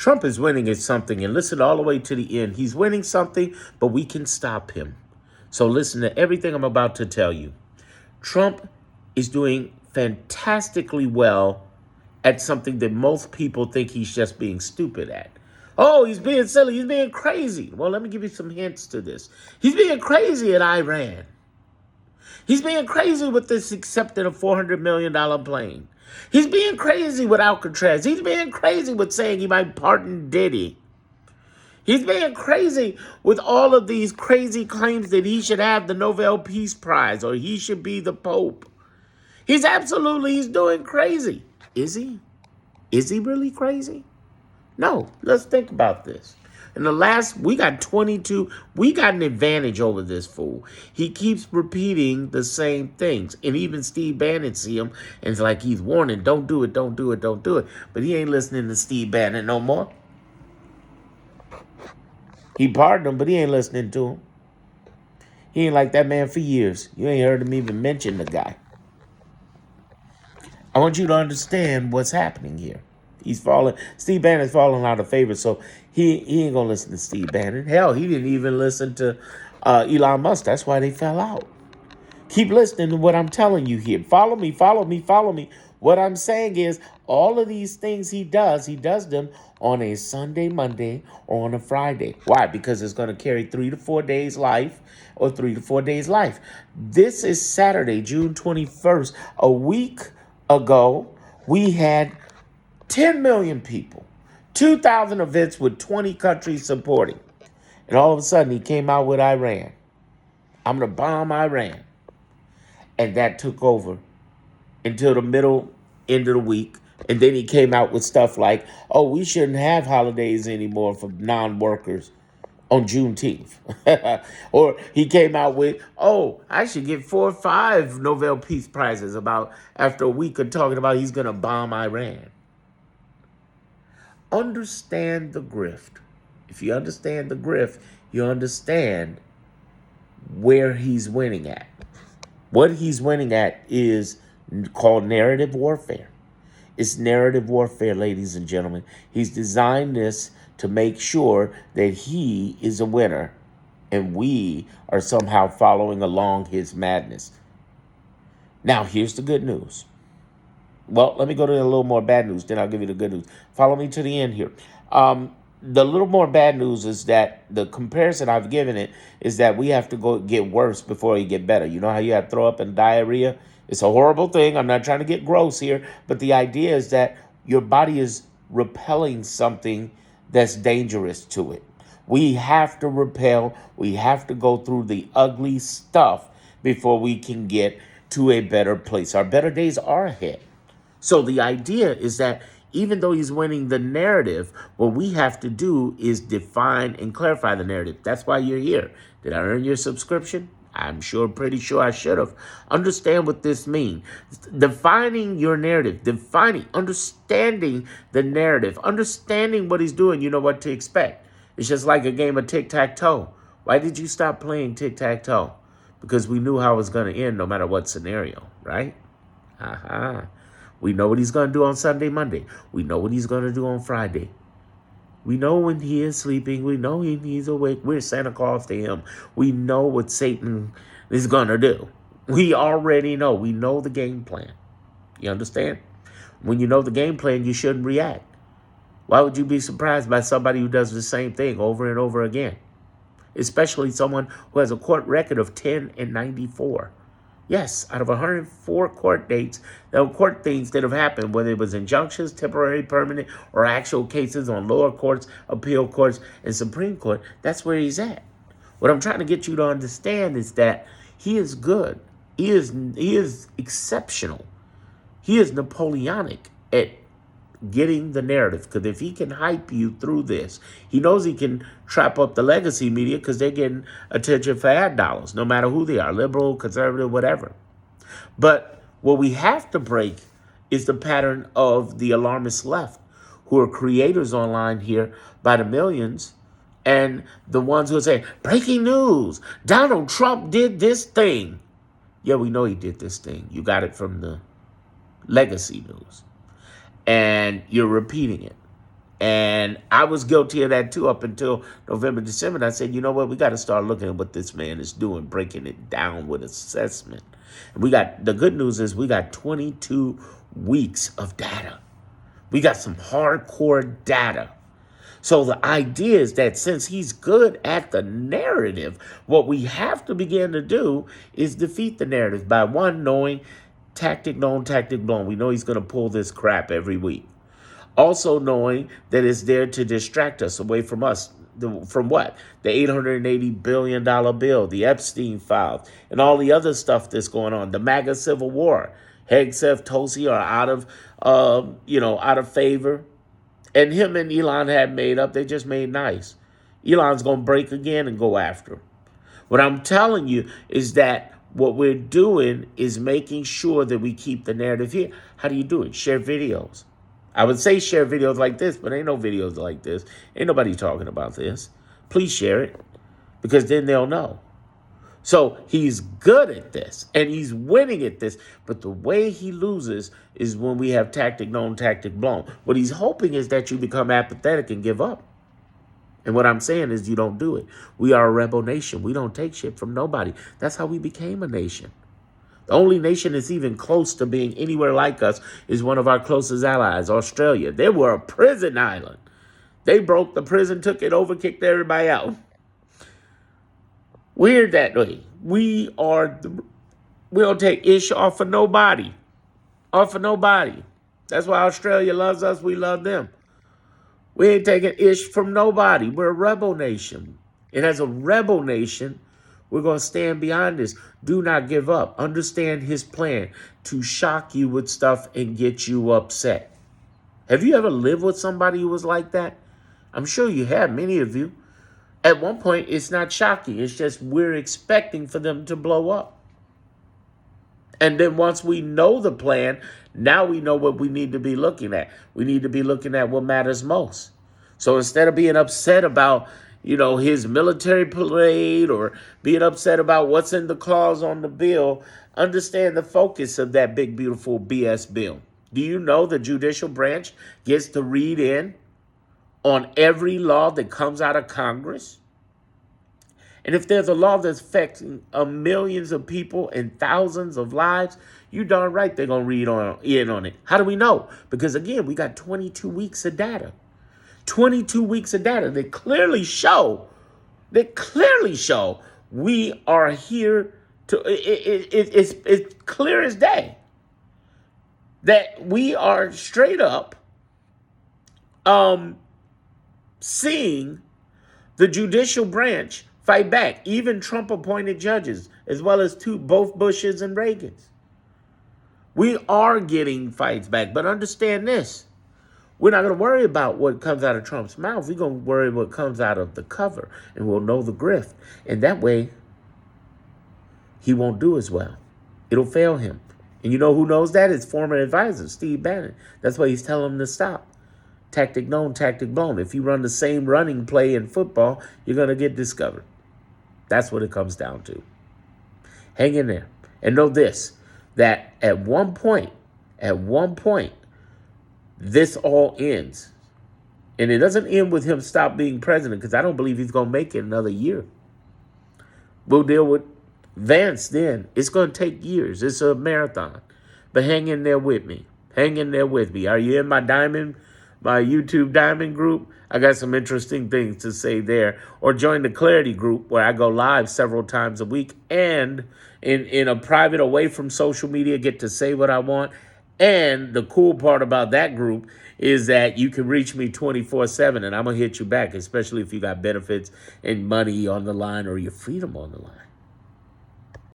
Trump is winning at something, and listen all the way to the end. He's winning something, but we can stop him. So listen to everything I'm about to tell you. Trump is doing fantastically well at something that most people think he's just being stupid at. Oh, he's being silly. He's being crazy. Well, let me give you some hints to this. He's being crazy at Iran. He's being crazy with this accepting a $400 million plane. He's being crazy with Alcatraz. He's being crazy with saying he might pardon Diddy. He's being crazy with all of these crazy claims that he should have the Nobel Peace Prize or he should be the Pope. He's doing crazy. Is he? Is he really crazy? No, let's think about this. In the last, we got an advantage over this fool. He keeps repeating the same things. And even Steve Bannon see him and it's like he's warning, don't do it, don't do it, don't do it. But he ain't listening to Steve Bannon no more. He pardoned him, but he ain't listening to him. He ain't like that man for years. You ain't heard him even mention the guy. I want you to understand what's happening here. Steve Bannon's falling out of favor, so he ain't gonna listen to Steve Bannon. Hell, he didn't even listen to Elon Musk. That's why they fell out. Keep listening to what I'm telling you here. Follow me, follow me, follow me. What I'm saying is all of these things he does them on a Sunday, Monday, or on a Friday. Why? Because it's going to carry 3 to 4 days life or 3 to 4 days life. This is Saturday, June 21st. A week ago, we had 10 million people, 2,000 events with 20 countries supporting. And all of a sudden, he came out with Iran. I'm going to bomb Iran. And that took over until the end of the week. And then he came out with stuff like, oh, we shouldn't have holidays anymore for non-workers on Juneteenth. Or he came out with, oh, I should get 4 or 5 Nobel Peace Prizes after a week of talking about he's going to bomb Iran. Understand the grift. If you understand the grift, you understand where he's winning at. What he's winning at is called narrative warfare. It's narrative warfare, ladies and gentlemen. He's designed this to make sure that he is a winner and we are somehow following along his madness. Now, here's the good news. Well, let me go to a little more bad news, then I'll give you the good news. Follow me to the end here. The little more bad news is that the comparison I've given it is that we have to go get worse before we get better. You know how you have throw up and diarrhea? It's a horrible thing. I'm not trying to get gross here, but the idea is that your body is repelling something that's dangerous to it. We have to repel. We have to go through the ugly stuff before we can get to a better place. Our better days are ahead. So the idea is that even though he's winning the narrative, what we have to do is define and clarify the narrative. That's why you're here. Did I earn your subscription? I'm pretty sure I should have. Understand what this means. Defining your narrative, understanding the narrative, understanding what he's doing, you know what to expect. It's just like a game of tic-tac-toe. Why did you stop playing tic-tac-toe? Because we knew how it was going to end no matter what scenario, right? We know what he's going to do on Sunday, Monday. We know what he's going to do on Friday. We know when he is sleeping. We know when he's awake. We're Santa Claus to him. We know what Satan is going to do. We already know. We know the game plan. You understand? When you know the game plan, you shouldn't react. Why would you be surprised by somebody who does the same thing over and over again? Especially someone who has a court record of 10-94. Yes, out of 104 court things that have happened, whether it was injunctions, temporary, permanent, or actual cases on lower courts, appeal courts, and Supreme Court, that's where he's at. What I'm trying to get you to understand is that he is good. He is exceptional. He is Napoleonic at getting the narrative, because if he can hype you through this, he knows he can trap up the legacy media because they're getting attention for ad dollars, no matter who they are, liberal, conservative, whatever. But what we have to break is the pattern of the alarmist left, who are creators online here by the millions, and the ones who are saying, breaking news, Donald Trump did this thing. Yeah, we know he did this thing. You got it from the legacy news. And you're repeating it. And I was guilty of that too up until November, December. And I said, you know what? We got to start looking at what this man is doing, breaking it down with assessment. And the good news is we got 22 weeks of data. We got some hardcore data. So the idea is that since he's good at the narrative, what we have to begin to do is defeat the narrative by one, knowing tactic known, tactic blown. We know he's going to pull this crap every week. Also knowing that it's there to distract us away from us. From what? The $880 billion bill, the Epstein files, and all the other stuff that's going on. The MAGA civil war. Hegseth, Tulsi are out of favor. And him and Elon had made up. They just made nice. Elon's going to break again and go after him. What I'm telling you is that what we're doing is making sure that we keep the narrative here. How do you do it? Share videos. I would say share videos like this, but ain't no videos like this. Ain't nobody talking about this. Please share it, because then they'll know. So he's good at this, and he's winning at this. But the way he loses is when we have tactic known, tactic blown. What he's hoping is that you become apathetic and give up. And what I'm saying is you don't do it. We are a rebel nation. We don't take shit from nobody. That's how we became a nation. The only nation that's even close to being anywhere like us is one of our closest allies, Australia. They were a prison island. They broke the prison, took it over, kicked everybody out. We're that way. We don't take ish off of nobody. Off of nobody. That's why Australia loves us. We love them. We ain't taking ish from nobody. We're a rebel nation. And as a rebel nation, we're going to stand behind this. Do not give up. Understand his plan to shock you with stuff and get you upset. Have you ever lived with somebody who was like that? I'm sure you have, many of you. At one point, it's not shocking. It's just we're expecting for them to blow up. And then once we know the plan, now we know what we need to be looking at. We need to be looking at what matters most. So instead of being upset about his military parade or being upset about what's in the clause on the bill, understand the focus of that big, beautiful BS bill. Do you know the judicial branch gets to read in on every law that comes out of Congress? And if there's a law that's affecting millions of people and thousands of lives, you darn right they're going to read in on it. How do we know? Because, again, we got 22 weeks of data. 22 weeks of data that clearly show we are here to, it's clear as day that we are straight up seeing the judicial branch fight back, even Trump-appointed judges, as well as both Bushes and Reagans. We are getting fights back, but understand this. We're not going to worry about what comes out of Trump's mouth. We're going to worry what comes out of the cover, and we'll know the grift. And that way, he won't do as well. It'll fail him. And you know who knows that? His former advisor, Steve Bannon. That's why he's telling him to stop. Tactic known, tactic blown. If you run the same running play in football, you're going to get discovered. That's what it comes down to. Hang in there. And know this, that at one point, this all ends. And it doesn't end with him stop being president, because I don't believe he's going to make it another year. We'll deal with Vance then. It's going to take years. It's a marathon. But hang in there with me. Hang in there with me. Are you in my YouTube Diamond group? I got some interesting things to say there. Or join the Clarity group, where I go live several times a week, and in a private, away from social media, get to say what I want. And the cool part about that group is that you can reach me 24/7, and I'm going to hit you back, especially if you got benefits and money on the line or your freedom on the line.